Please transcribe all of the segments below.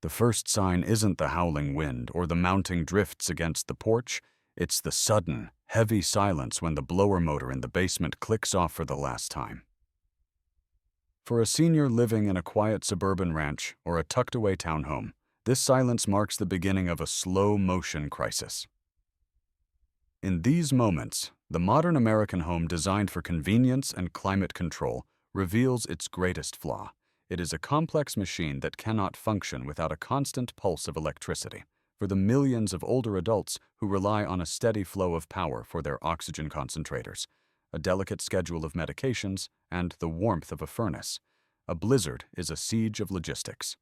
The first sign isn't the howling wind or the mounting drifts against the porch. It's the sudden, heavy silence when the blower motor in the basement clicks off for the last time. For a senior living in a quiet suburban ranch or a tucked-away townhome, this silence marks the beginning of a slow-motion crisis. In these moments, the modern American home designed for convenience and climate control reveals its greatest flaw. It is a complex machine that cannot function without a constant pulse of electricity. For the millions of older adults who rely on a steady flow of power for their oxygen concentrators, a delicate schedule of medications, and the warmth of a furnace, a blizzard is a siege of logistics.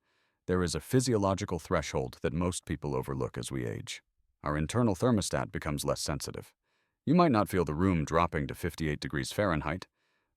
There is a physiological threshold that most people overlook as we age. Our internal thermostat becomes less sensitive. You might not feel the room dropping to 58 degrees Fahrenheit,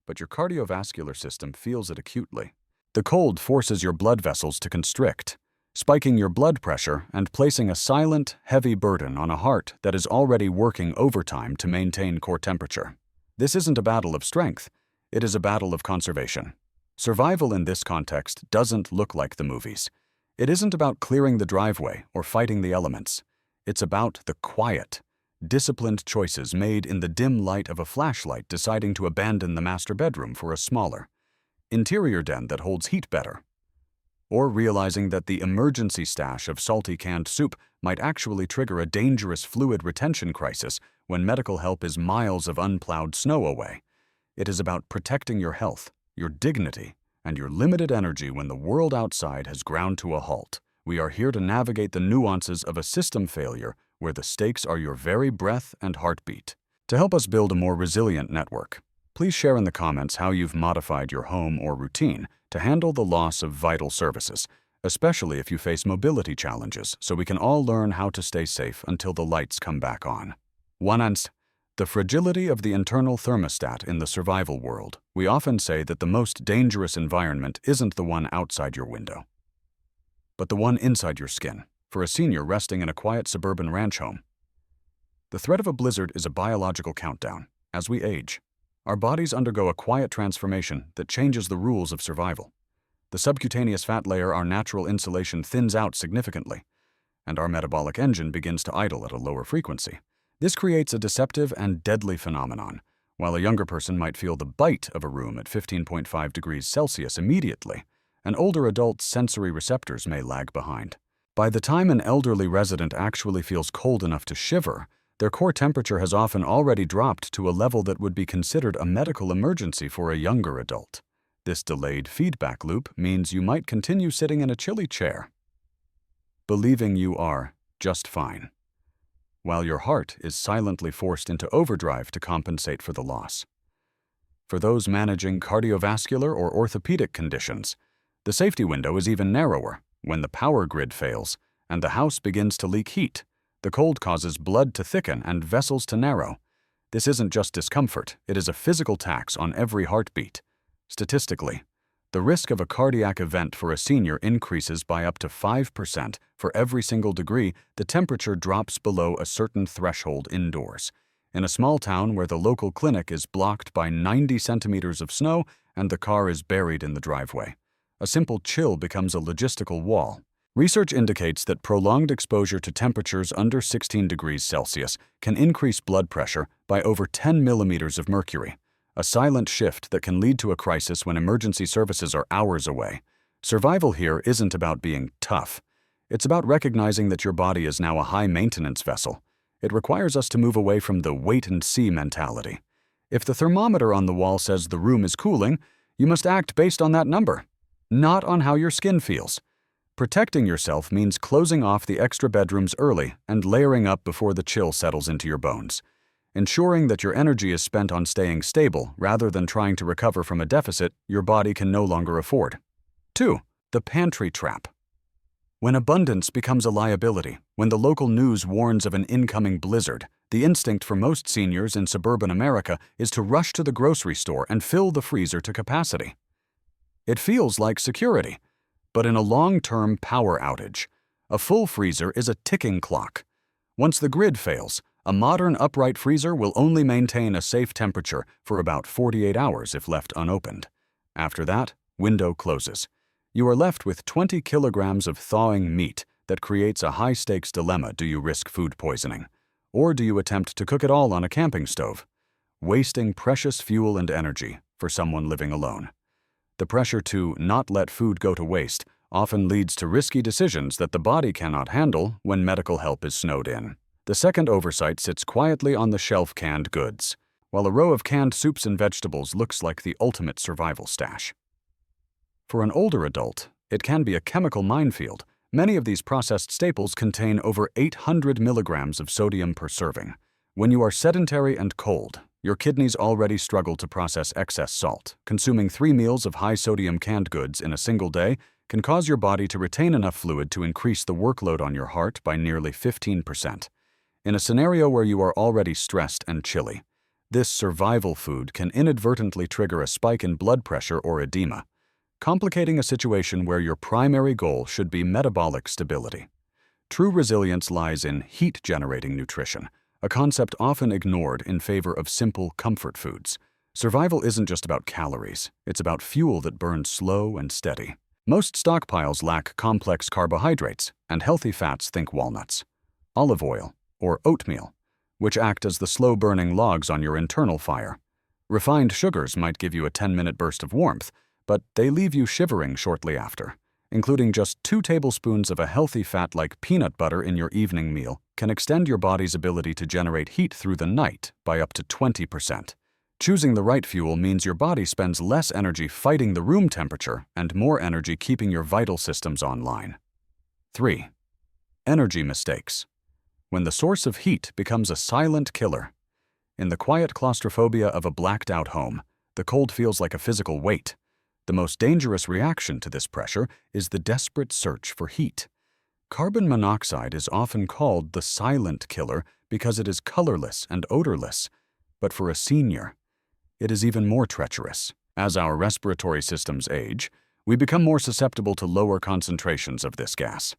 but your cardiovascular system feels it acutely. The cold forces your blood vessels to constrict, spiking your blood pressure and placing a silent, heavy burden on a heart that is already working overtime to maintain core temperature. This isn't a battle of strength, it is a battle of conservation. Survival in this context doesn't look like the movies. It isn't about clearing the driveway or fighting the elements. It's about the quiet, disciplined choices made in the dim light of a flashlight deciding to abandon the master bedroom for a smaller, interior den that holds heat better. Or realizing that the emergency stash of salty canned soup might actually trigger a dangerous fluid retention crisis when medical help is miles of unplowed snow away. It is about protecting your health, your dignity, and your limited energy when the world outside has ground to a halt. We are here to navigate the nuances of a system failure where the stakes are your very breath and heartbeat. To help us build a more resilient network, please share in the comments how you've modified your home or routine to handle the loss of vital services, especially if you face mobility challenges, so we can all learn how to stay safe until the lights come back on. The fragility of the internal thermostat in the survival world. We often say that the most dangerous environment isn't the one outside your window, but the one inside your skin. For a senior resting in a quiet suburban ranch home, the threat of a blizzard is a biological countdown. As we age, our bodies undergo a quiet transformation that changes the rules of survival. The subcutaneous fat layer, our natural insulation, thins out significantly, and our metabolic engine begins to idle at a lower frequency. This creates a deceptive and deadly phenomenon. While a younger person might feel the bite of a room at 15.5 degrees Celsius immediately, an older adult's sensory receptors may lag behind. By the time an elderly resident actually feels cold enough to shiver, their core temperature has often already dropped to a level that would be considered a medical emergency for a younger adult. This delayed feedback loop means you might continue sitting in a chilly chair, believing you are just fine, while your heart is silently forced into overdrive to compensate for the loss. For those managing cardiovascular or orthopedic conditions, the safety window is even narrower. When the power grid fails and the house begins to leak heat, the cold causes blood to thicken and vessels to narrow. This isn't just discomfort, it is a physical tax on every heartbeat. Statistically, the risk of a cardiac event for a senior increases by up to 5% for every single degree the temperature drops below a certain threshold indoors. In a small town where the local clinic is blocked by 90 centimeters of snow and the car is buried in the driveway, a simple chill becomes a logistical wall. Research indicates that prolonged exposure to temperatures under 16 degrees Celsius can increase blood pressure by over 10 millimeters of mercury, a silent shift that can lead to a crisis when emergency services are hours away. Survival here isn't about being tough. It's about recognizing that your body is now a high-maintenance vessel. It requires us to move away from the wait-and-see mentality. If the thermometer on the wall says the room is cooling, you must act based on that number, not on how your skin feels. Protecting yourself means closing off the extra bedrooms early and layering up before the chill settles into your bones, ensuring that your energy is spent on staying stable rather than trying to recover from a deficit your body can no longer afford. 2. The pantry trap. When abundance becomes a liability, when the local news warns of an incoming blizzard, the instinct for most seniors in suburban America is to rush to the grocery store and fill the freezer to capacity. It feels like security. But in a long-term power outage, a full freezer is a ticking clock. Once the grid fails, a modern upright freezer will only maintain a safe temperature for about 48 hours if left unopened. After that, window closes. You are left with 20 kilograms of thawing meat that creates a high-stakes dilemma. Do you risk food poisoning? Or do you attempt to cook it all on a camping stove, wasting precious fuel and energy for someone living alone? The pressure to not let food go to waste often leads to risky decisions that the body cannot handle when medical help is snowed in. The second oversight sits quietly on the shelf: canned goods. While a row of canned soups and vegetables looks like the ultimate survival stash, for an older adult, it can be a chemical minefield. Many of these processed staples contain over 800 milligrams of sodium per serving. When you are sedentary and cold, your kidneys already struggle to process excess salt. Consuming 3 meals of high-sodium canned goods in a single day can cause your body to retain enough fluid to increase the workload on your heart by nearly 15%. In a scenario where you are already stressed and chilly, this survival food can inadvertently trigger a spike in blood pressure or edema, complicating a situation where your primary goal should be metabolic stability. True resilience lies in heat-generating nutrition, a concept often ignored in favor of simple comfort foods. Survival isn't just about calories, it's about fuel that burns slow and steady. Most stockpiles lack complex carbohydrates and healthy fats. Think walnuts, olive oil, or oatmeal, which act as the slow-burning logs on your internal fire. Refined sugars might give you a 10-minute burst of warmth, but they leave you shivering shortly after. Including just 2 tablespoons of a healthy fat like peanut butter in your evening meal can extend your body's ability to generate heat through the night by up to 20%. Choosing the right fuel means your body spends less energy fighting the room temperature and more energy keeping your vital systems online. 3. Energy mistakes. When the source of heat becomes a silent killer. In the quiet claustrophobia of a blacked-out home, the cold feels like a physical weight. The most dangerous reaction to this pressure is the desperate search for heat. Carbon monoxide is often called the silent killer because it is colorless and odorless, but for a senior, it is even more treacherous. As our respiratory systems age, we become more susceptible to lower concentrations of this gas.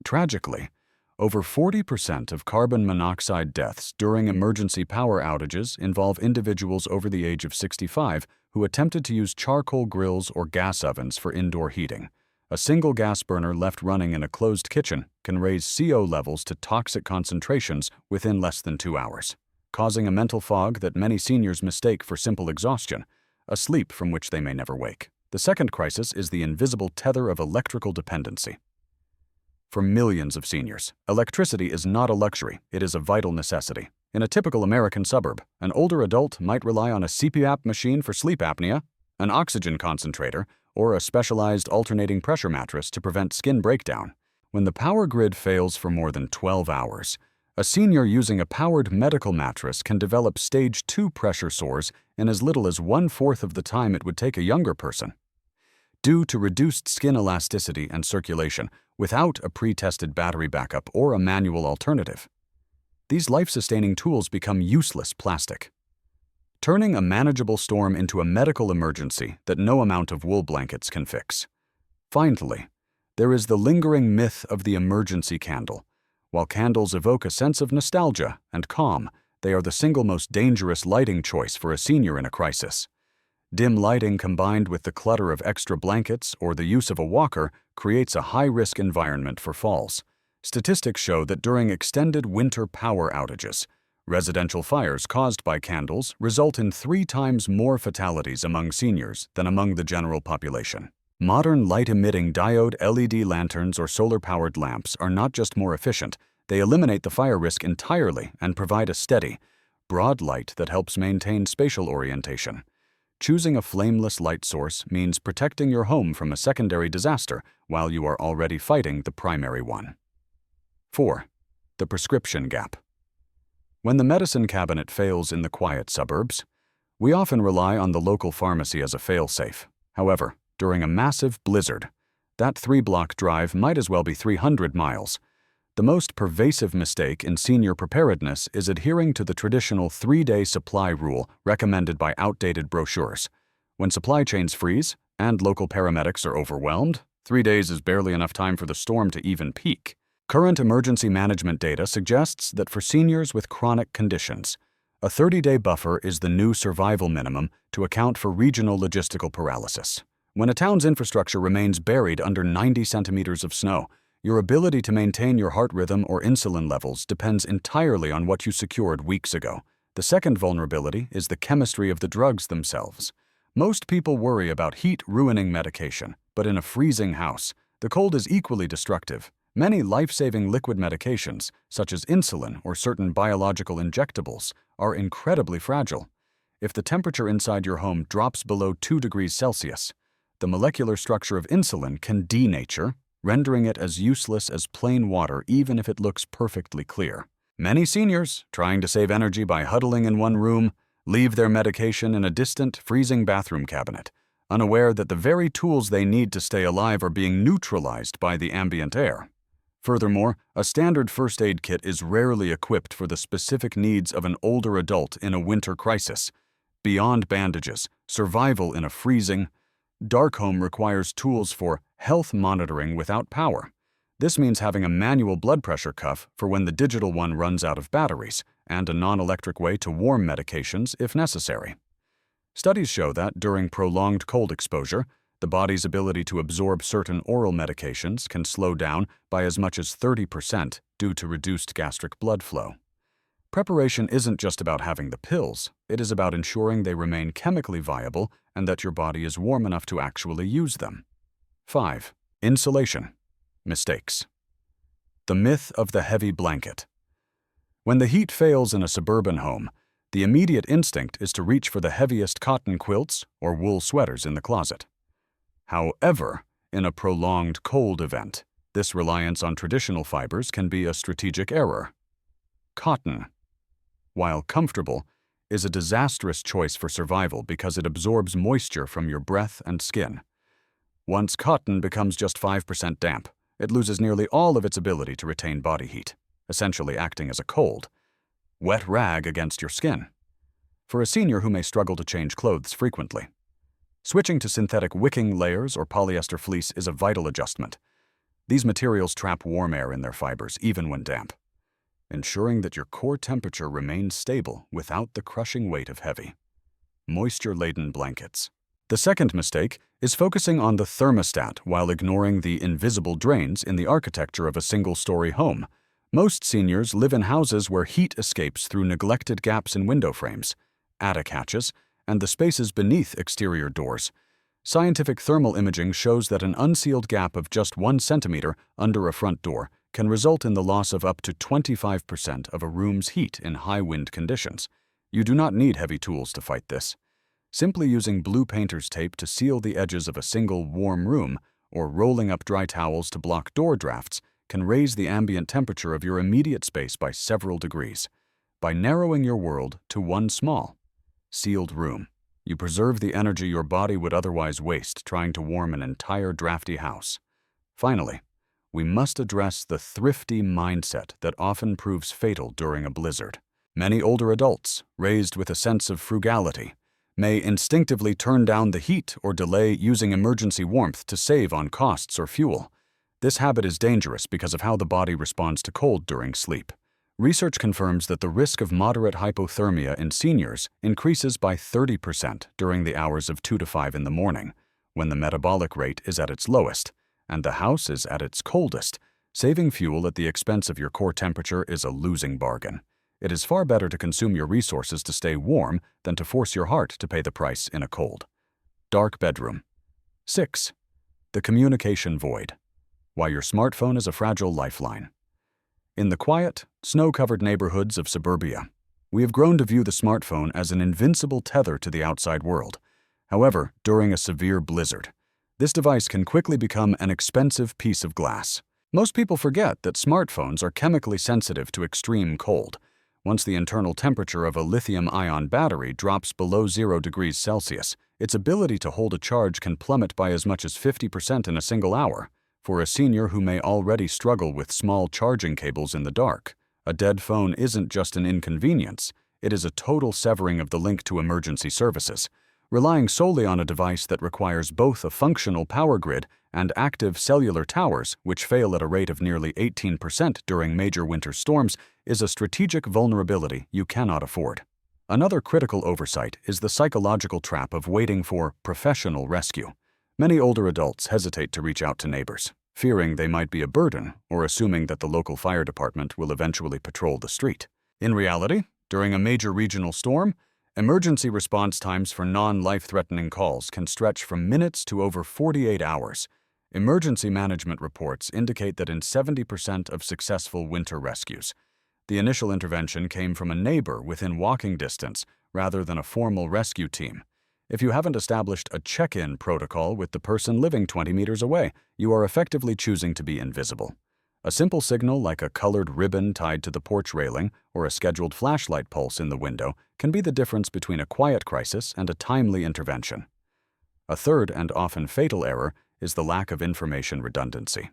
Tragically, over 40% of carbon monoxide deaths during emergency power outages involve individuals over the age of 65 who attempted to use charcoal grills or gas ovens for indoor heating. A single gas burner left running in a closed kitchen can raise CO levels to toxic concentrations within less than 2 hours, causing a mental fog that many seniors mistake for simple exhaustion, a sleep from which they may never wake. The second crisis is the invisible tether of electrical dependency. For millions of seniors, electricity is not a luxury, it is a vital necessity. In a typical American suburb, an older adult might rely on a CPAP machine for sleep apnea, an oxygen concentrator, or a specialized alternating pressure mattress to prevent skin breakdown. When the power grid fails for more than 12 hours, a senior using a powered medical mattress can develop stage 2 pressure sores in as little as 1/4 of the time it would take a younger person. Due to reduced skin elasticity and circulation without a pre-tested battery backup or a manual alternative, these life-sustaining tools become useless plastic, turning a manageable storm into a medical emergency that no amount of wool blankets can fix. Finally, there is the lingering myth of the emergency candle. While candles evoke a sense of nostalgia and calm, they are the single most dangerous lighting choice for a senior in a crisis. Dim lighting combined with the clutter of extra blankets or the use of a walker creates a high-risk environment for falls. Statistics show that during extended winter power outages, residential fires caused by candles result in 3 times more fatalities among seniors than among the general population. Modern light-emitting diode LED lanterns or solar-powered lamps are not just more efficient, they eliminate the fire risk entirely and provide a steady, broad light that helps maintain spatial orientation. Choosing a flameless light source means protecting your home from a secondary disaster while you are already fighting the primary one. 4. The prescription gap. When the medicine cabinet fails in the quiet suburbs, we often rely on the local pharmacy as a fail-safe. However, during a massive blizzard, that 3-block drive might as well be 300 miles. The most pervasive mistake in senior preparedness is adhering to the traditional 3-day supply rule recommended by outdated brochures. When supply chains freeze and local paramedics are overwhelmed, 3 days is barely enough time for the storm to even peak. Current emergency management data suggests that for seniors with chronic conditions, a 30-day buffer is the new survival minimum to account for regional logistical paralysis. When a town's infrastructure remains buried under 90 centimeters of snow, your ability to maintain your heart rhythm or insulin levels depends entirely on what you secured weeks ago. The second vulnerability is the chemistry of the drugs themselves. Most people worry about heat ruining medication, but in a freezing house, the cold is equally destructive. Many life-saving liquid medications, such as insulin or certain biological injectables, are incredibly fragile. If the temperature inside your home drops below 2 degrees Celsius, the molecular structure of insulin can denature, rendering it as useless as plain water even if it looks perfectly clear. Many seniors, trying to save energy by huddling in one room, leave their medication in a distant, freezing bathroom cabinet, unaware that the very tools they need to stay alive are being neutralized by the ambient air. Furthermore, a standard first aid kit is rarely equipped for the specific needs of an older adult in a winter crisis. Beyond bandages, survival in a freezing, dark home requires tools for health monitoring without power. This means having a manual blood pressure cuff for when the digital one runs out of batteries, and a non-electric way to warm medications if necessary. Studies show that during prolonged cold exposure, the body's ability to absorb certain oral medications can slow down by as much as 30% due to reduced gastric blood flow. Preparation isn't just about having the pills, it is about ensuring they remain chemically viable and that your body is warm enough to actually use them. 5. Insulation. Mistakes. The myth of the heavy blanket. When the heat fails in a suburban home, the immediate instinct is to reach for the heaviest cotton quilts or wool sweaters in the closet. However, in a prolonged cold event, this reliance on traditional fibers can be a strategic error. Cotton, while comfortable, is a disastrous choice for survival because it absorbs moisture from your breath and skin. Once cotton becomes just 5% damp, it loses nearly all of its ability to retain body heat, essentially acting as a cold, wet rag against your skin. For a senior who may struggle to change clothes frequently, switching to synthetic wicking layers or polyester fleece is a vital adjustment. These materials trap warm air in their fibers even when damp, ensuring that your core temperature remains stable without the crushing weight of heavy, moisture-laden blankets. The second mistake is focusing on the thermostat while ignoring the invisible drains in the architecture of a single-story home. Most seniors live in houses where heat escapes through neglected gaps in window frames, attic hatches, and the spaces beneath exterior doors. Scientific thermal imaging shows that an unsealed gap of just 1 centimeter under a front door can result in the loss of up to 25% of a room's heat in high wind conditions. You do not need heavy tools to fight this. Simply using blue painter's tape to seal the edges of a single warm room or rolling up dry towels to block door drafts can raise the ambient temperature of your immediate space by several degrees. By narrowing your world to one small, sealed room, you preserve the energy your body would otherwise waste trying to warm an entire drafty house. Finally, we must address the thrifty mindset that often proves fatal during a blizzard. Many older adults, raised with a sense of frugality, may instinctively turn down the heat or delay using emergency warmth to save on costs or fuel. This habit is dangerous because of how the body responds to cold during sleep. Research confirms that the risk of moderate hypothermia in seniors increases by 30% during the hours of 2 to 5 in the morning, when the metabolic rate is at its lowest, and the house is at its coldest. Saving fuel at the expense of your core temperature is a losing bargain. It is far better to consume your resources to stay warm than to force your heart to pay the price in a cold. Dark bedroom. 6. The communication void. Why your smartphone is a fragile lifeline. In the quiet, snow-covered neighborhoods of suburbia, we have grown to view the smartphone as an invincible tether to the outside world. However, during a severe blizzard, this device can quickly become an expensive piece of glass. Most people forget that smartphones are chemically sensitive to extreme cold. Once the internal temperature of a lithium-ion battery drops below 0 degrees Celsius, its ability to hold a charge can plummet by as much as 50% in a single hour. For a senior who may already struggle with small charging cables in the dark, a dead phone isn't just an inconvenience, it is a total severing of the link to emergency services. Relying solely on a device that requires both a functional power grid and active cellular towers, which fail at a rate of nearly 18% during major winter storms, is a strategic vulnerability you cannot afford. Another critical oversight is the psychological trap of waiting for professional rescue. Many older adults hesitate to reach out to neighbors, fearing they might be a burden or assuming that the local fire department will eventually patrol the street. In reality, during a major regional storm, emergency response times for non-life-threatening calls can stretch from minutes to over 48 hours. Emergency management reports indicate that in 70% of successful winter rescues, the initial intervention came from a neighbor within walking distance rather than a formal rescue team. If you haven't established a check-in protocol with the person living 20 meters away, you are effectively choosing to be invisible. A simple signal like a colored ribbon tied to the porch railing or a scheduled flashlight pulse in the window can be the difference between a quiet crisis and a timely intervention. A third and often fatal error is the lack of information redundancy.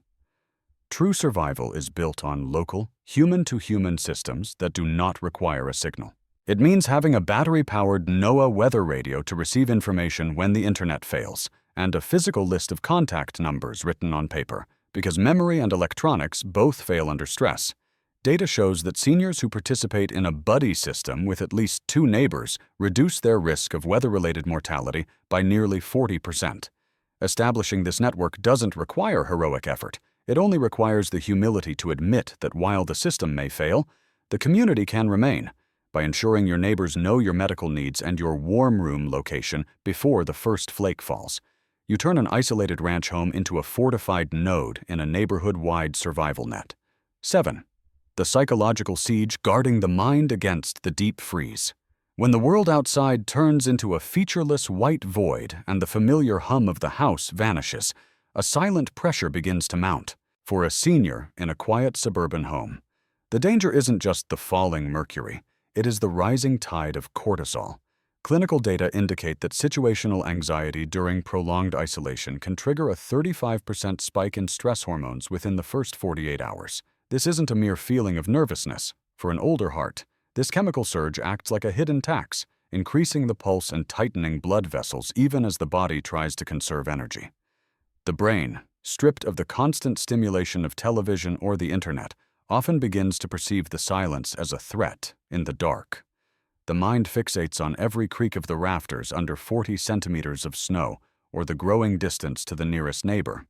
True survival is built on local, human-to-human systems that do not require a signal. It means having a battery-powered NOAA weather radio to receive information when the internet fails, and a physical list of contact numbers written on paper, because memory and electronics both fail under stress. Data shows that seniors who participate in a buddy system with at least 2 neighbors reduce their risk of weather-related mortality by nearly 40%. Establishing this network doesn't require heroic effort. It only requires the humility to admit that while the system may fail, the community can remain, by ensuring your neighbors know your medical needs and your warm room location before the first flake falls. You turn an isolated ranch home into a fortified node in a neighborhood-wide survival net. 7. The psychological siege guarding the mind against the deep freeze. When the world outside turns into a featureless white void and the familiar hum of the house vanishes, a silent pressure begins to mount. For a senior in a quiet suburban home, the danger isn't just the falling mercury, it is the rising tide of cortisol. Clinical data indicate that situational anxiety during prolonged isolation can trigger a 35% spike in stress hormones within the first 48 hours. This isn't a mere feeling of nervousness. For an older heart, this chemical surge acts like a hidden tax, increasing the pulse and tightening blood vessels even as the body tries to conserve energy. The brain, stripped of the constant stimulation of television or the internet, often begins to perceive the silence as a threat in the dark. The mind fixates on every creak of the rafters under 40 centimeters of snow or the growing distance to the nearest neighbor.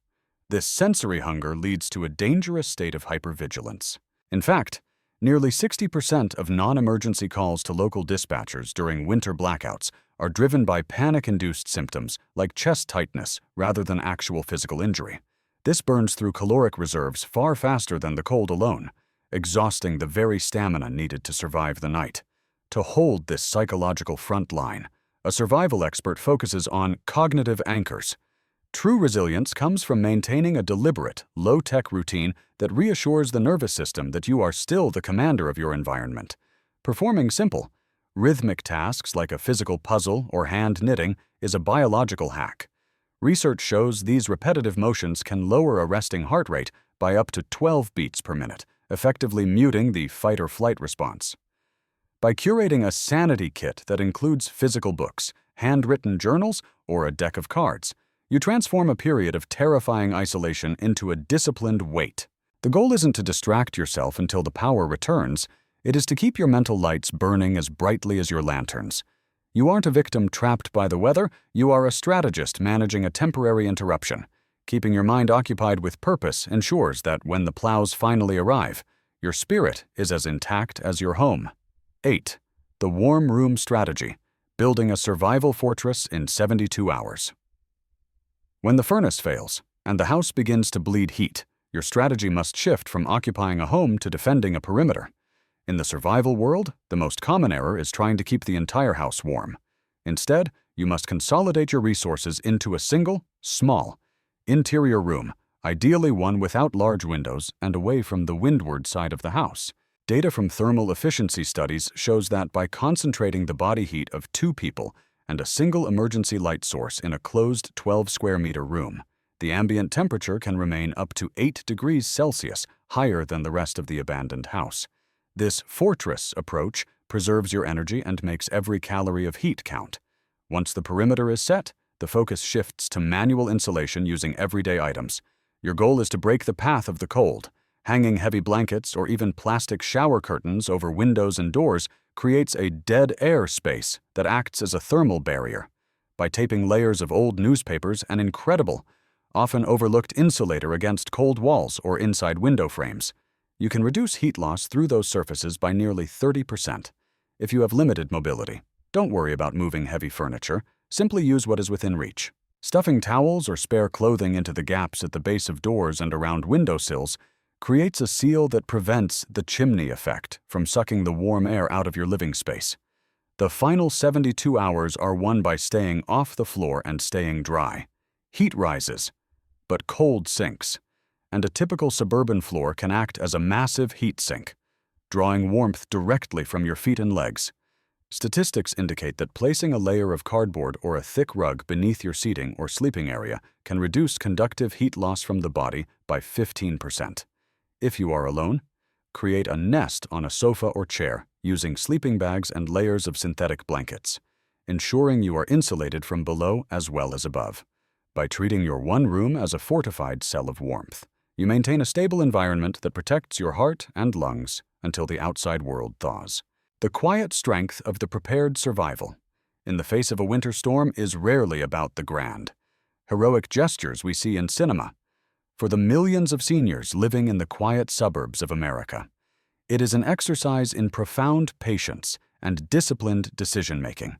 This sensory hunger leads to a dangerous state of hypervigilance. In fact, nearly 60% of non-emergency calls to local dispatchers during winter blackouts are driven by panic-induced symptoms like chest tightness rather than actual physical injury. This burns through caloric reserves far faster than the cold alone, exhausting the very stamina needed to survive the night. To hold this psychological front line, a survival expert focuses on cognitive anchors. True resilience comes from maintaining a deliberate, low-tech routine that reassures the nervous system that you are still the commander of your environment. Performing simple, rhythmic tasks like a physical puzzle or hand knitting is a biological hack. Research shows these repetitive motions can lower a resting heart rate by up to 12 beats per minute, effectively muting the fight-or-flight response. By curating a sanity kit that includes physical books, handwritten journals, or a deck of cards, you transform a period of terrifying isolation into a disciplined wait. The goal isn't to distract yourself until the power returns, it is to keep your mental lights burning as brightly as your lanterns. You aren't a victim trapped by the weather, you are a strategist managing a temporary interruption. Keeping your mind occupied with purpose ensures that when the plows finally arrive, your spirit is as intact as your home. 8. The warm room strategy, building a survival fortress in 72 hours. When the furnace fails and the house begins to bleed heat, your strategy must shift from occupying a home to defending a perimeter. In the survival world, the most common error is trying to keep the entire house warm. Instead, you must consolidate your resources into a single, small, interior room, ideally one without large windows and away from the windward side of the house. Data from thermal efficiency studies shows that by concentrating the body heat of 2 people and a single emergency light source in a closed 12-square-meter room, the ambient temperature can remain up to 8 degrees Celsius higher than the rest of the abandoned house. This fortress approach preserves your energy and makes every calorie of heat count. Once the perimeter is set, the focus shifts to manual insulation using everyday items. Your goal is to break the path of the cold. Hanging heavy blankets or even plastic shower curtains over windows and doors creates a dead air space that acts as a thermal barrier. by taping layers of old newspapers and incredible, often overlooked insulator against cold walls or inside window frames. You can reduce heat loss through those surfaces by nearly 30%. If you have limited mobility, don't worry about moving heavy furniture. Simply use what is within reach. Stuffing towels or spare clothing into the gaps at the base of doors and around windowsills creates a seal that prevents the chimney effect from sucking the warm air out of your living space. The final 72 hours are won by staying off the floor and staying dry. Heat rises, but cold sinks, and a typical suburban floor can act as a massive heat sink, drawing warmth directly from your feet and legs. Statistics indicate that placing a layer of cardboard or a thick rug beneath your seating or sleeping area can reduce conductive heat loss from the body by 15%. If you are alone, create a nest on a sofa or chair using sleeping bags and layers of synthetic blankets, ensuring you are insulated from below as well as above. By treating your one room as a fortified cell of warmth, you maintain a stable environment that protects your heart and lungs until the outside world thaws. The quiet strength of the prepared survival in the face of a winter storm is rarely about the grand, heroic gestures we see in cinema. For the millions of seniors living in the quiet suburbs of America, it is an exercise in profound patience and disciplined decision-making.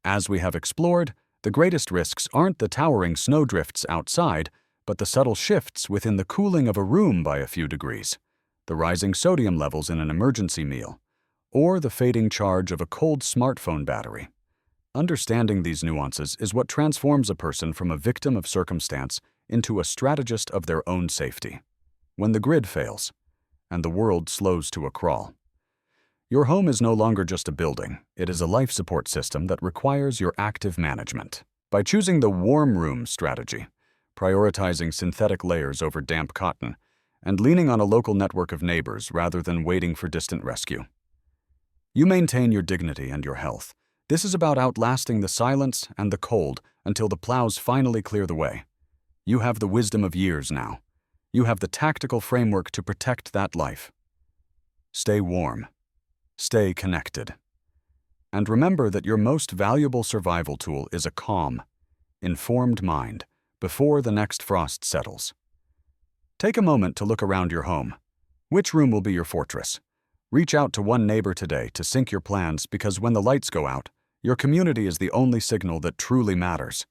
As we have explored, the greatest risks aren't the towering snowdrifts outside, but the subtle shifts within the cooling of a room by a few degrees, the rising sodium levels in an emergency meal, or the fading charge of a cold smartphone battery. Understanding these nuances is what transforms a person from a victim of circumstance into a strategist of their own safety. When the grid fails, and the world slows to a crawl, your home is no longer just a building, it is a life support system that requires your active management. By choosing the warm room strategy, prioritizing synthetic layers over damp cotton, and leaning on a local network of neighbors rather than waiting for distant rescue, you maintain your dignity and your health. This is about outlasting the silence and the cold until the plows finally clear the way. You have the wisdom of years now. You have the tactical framework to protect that life. Stay warm. Stay connected. And remember that your most valuable survival tool is a calm, informed mind before the next frost settles. Take a moment to look around your home. Which room will be your fortress? Reach out to one neighbor today to sync your plans, because when the lights go out, your community is the only signal that truly matters.